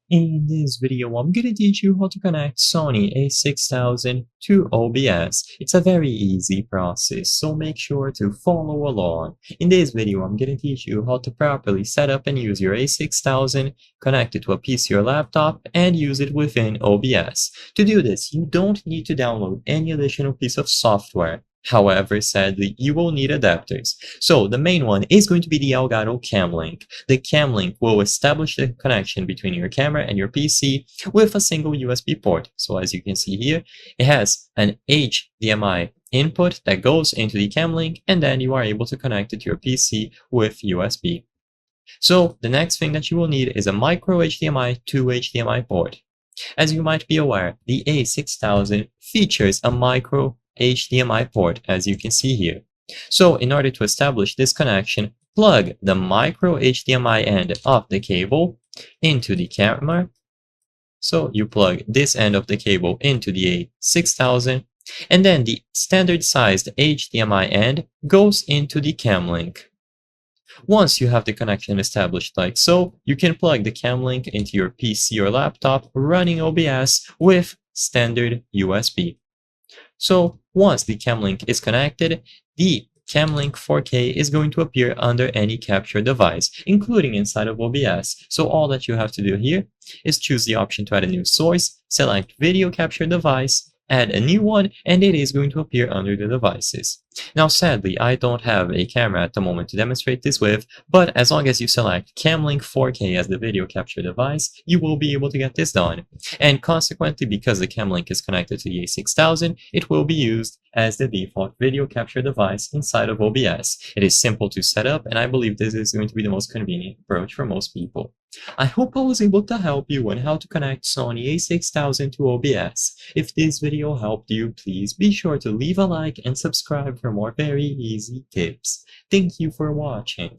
In this video, I'm gonna teach you how to connect Sony A6000 to OBS. It's a very easy process, so make sure to follow along. In this video, I'm gonna teach you how to properly set up and use your A6000, connect it to a PC or laptop, and use it within OBS. To do this, you don't need to download any additional piece of software. However, sadly, you will need adapters. So the main one is going to be the Elgato Cam Link. The Cam Link will establish the connection between your camera and your PC with a single USB port. So as you can see here, it has an HDMI input that goes into the Cam Link, and then you are able to connect it to your PC with USB. So the next thing that you will need is a micro HDMI to HDMI port. As you might be aware, the A6000 features a micro HDMI port, as you can see here. So in order to establish this connection, plug the micro HDMI end of the cable into the camera. So you plug this end of the cable into the A6000, and then the standard sized HDMI end goes into the cam link. Once you have the connection established like so, you can plug the cam link into your PC or laptop running OBS with standard USB. So once the cam link is connected, the cam link 4K is going to appear under any capture device, including inside of OBS. So all that you have to do here is choose the option to add a new source, select video capture device, add a new one, and it is going to appear under the devices. Now sadly, I don't have a camera at the moment to demonstrate this with, but as long as you select Camlink 4K as the video capture device, you will be able to get this done. And consequently, because the Camlink is connected to the A6000, it will be used as the default video capture device inside of OBS. It is simple to set up, and I believe this is going to be the most convenient approach for most people. I hope I was able to help you on how to connect Sony A6000 to OBS. If this video helped you, please be sure to leave a like and subscribe for more very easy tips. Thank you for watching.